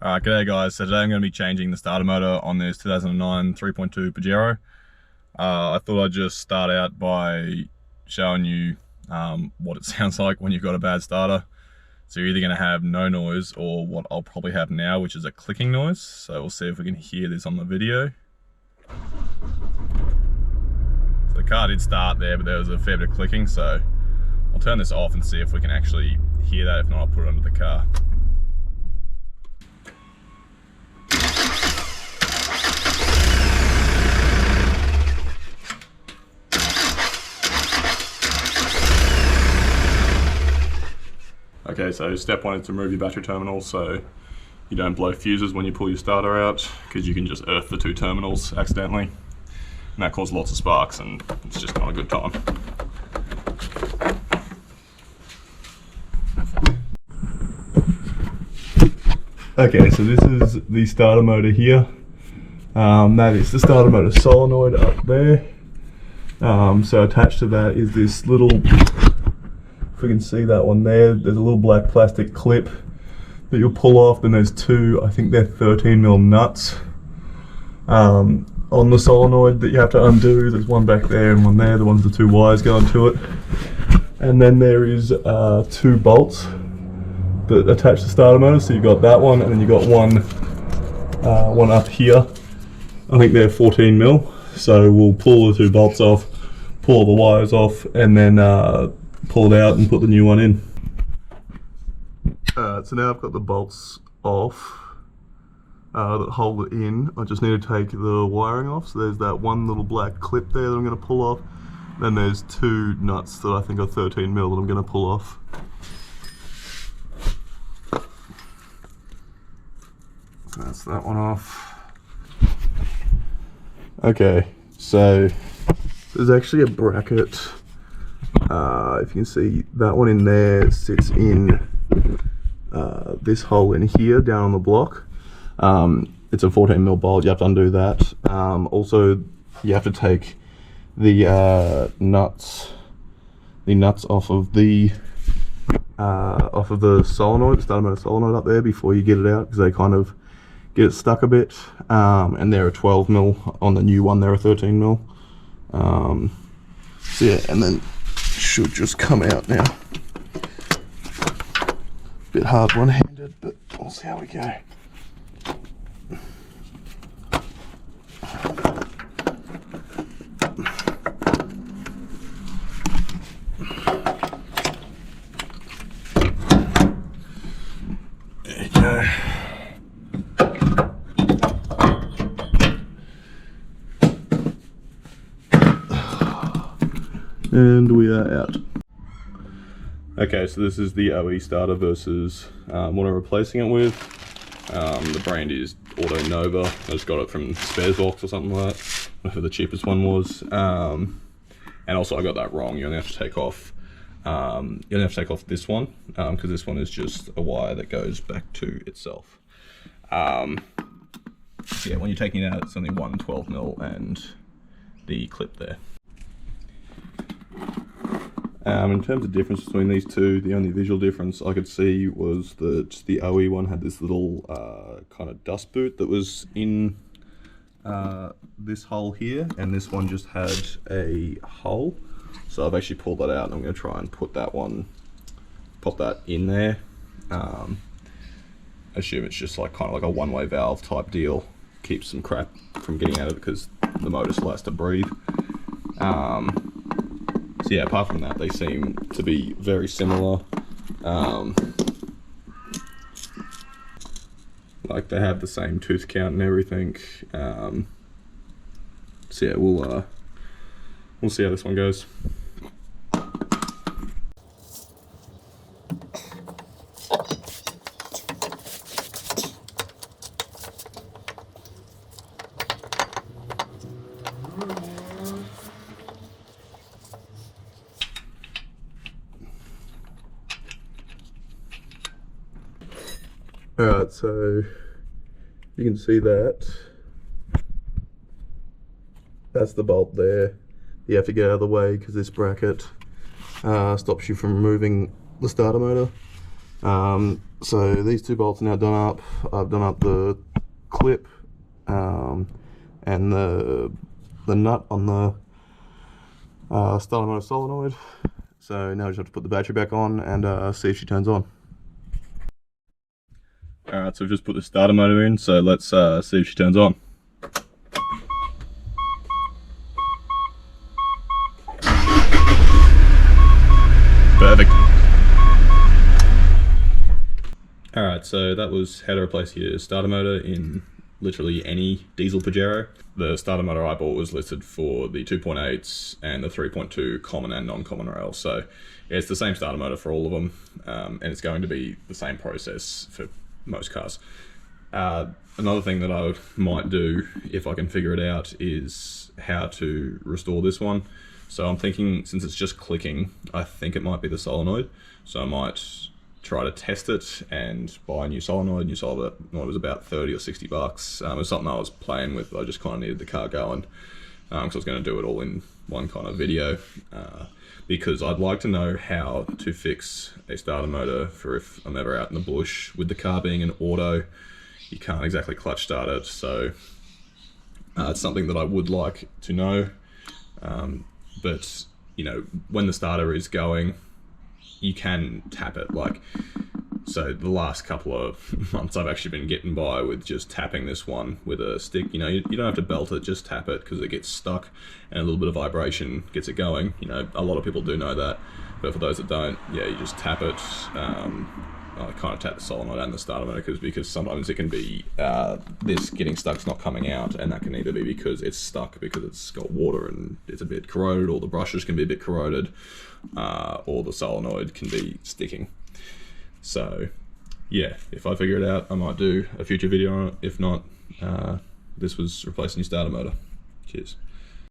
Alright, g'day guys. So today I'm going to be changing the starter motor on this 2009 3.2 Pajero. I thought I'd just start out by showing you what it sounds like when you've got a bad starter. So you're either going to have no noise or what I'll probably have now, which is a clicking noise. So we'll see if we can hear this on the video. So the car did start there, but there was a fair bit of clicking, so I'll turn this off and see if we can actually hear that. If not, I'll put it under the car. Okay, so step one is to remove your battery terminals so you don't blow fuses when you pull your starter out, because you can just earth the two terminals accidentally, and that causes lots of sparks and it's just not a good time. Okay, so this is the starter motor here. That is the starter motor solenoid up there. So attached to that is this little, if we can see that one there, there's a little black plastic clip that you'll pull off. Then there's two, I think they're 13mm nuts on the solenoid that you have to undo. There's one back there and one there. The ones the two wires going to it. And then there is two bolts that attach the starter motor. So you've got that one, and then you've got one up here. I think they're 14mm. So we'll pull the two bolts off, pull all the wires off, and then pull it out and put the new one in. So now I've got the bolts off that hold it in. I just need to take the wiring off. So there's that one little black clip there that I'm going to pull off. Then there's two nuts that I think are 13mm that I'm going to pull off. So that's that one off. Okay, so there's actually a bracket. If you can see, that one in there sits in this hole in here down on the block. It's a 14mm bolt. You have to undo that. Also, you have to take the nuts off of the solenoid, the starter motor solenoid up there, before you get it out, because they kind of get it stuck a bit. And they're a 12mm on the new one. They're a 13mm. So yeah, and then should just come out now. Bit hard one-handed, but we'll see how we go. There you go. And we are out. Okay, so this is the OE starter versus what I'm replacing it with. The brand is Auto Nova. I just got it from Spares Box or something like that, whatever the cheapest one was. And also I got that wrong. You only have to take off this one, because this one is just a wire that goes back to itself. So yeah, when you're taking it out, it's only one 12mm and the clip there. In terms of difference between these two, the only visual difference I could see was that the OE one had this little kind of dust boot that was in this hole here, and this one just had a hole. So I've actually pulled that out, and I'm going to try and put that one, pop that in there. I assume it's just like kind of like a one-way valve type deal, keeps some crap from getting out of it because the motor still has to breathe. So yeah, apart from that, they seem to be very similar. Like they have the same tooth count and everything. So yeah, we'll see how this one goes. Alright, so you can see that. That's the bolt there. You have to get out of the way because this bracket stops you from removing the starter motor. So these two bolts are now done up. I've done up the clip and the nut on the starter motor solenoid. So now we just have to put the battery back on and see if she turns on. Alright, so we've just put the starter motor in, so let's see if she turns on. Perfect. Alright, so that was how to replace your starter motor in literally any Diesel Pajero. The starter motor I bought was listed for the 2.8s and the 3.2 common and non-common rail. So yeah, it's the same starter motor for all of them, and it's going to be the same process for most cars. Another thing that I might do, if I can figure it out, is how to restore this one. So I'm thinking, since it's just clicking, I think it might be the solenoid. So I might try to test it and buy a new solenoid. New solenoid was about 30 or 60 bucks. It was something I was playing with. I just kind of needed the car going because I was going to do it all in one kind of video, because I'd like to know how to fix a starter motor for if I'm ever out in the bush. With the car being an auto, you can't exactly clutch start it. So it's something that I would like to know. But you know, when the starter is going, you can tap it. Like, so the last couple of months I've actually been getting by with just tapping this one with a stick. You know, you don't have to belt it, just tap it, because it gets stuck and a little bit of vibration gets it going. You know, a lot of people do know that, but for those that don't, yeah, you just tap it. I kind of tap the solenoid and the starter motor because sometimes it can be this getting stuck's not coming out, and that can either be because it's stuck because it's got water and it's a bit corroded, or the brushes can be a bit corroded, or the solenoid can be sticking. So yeah, if I figure it out, I might do a future video on it. If not, this was replacing your starter motor. Cheers.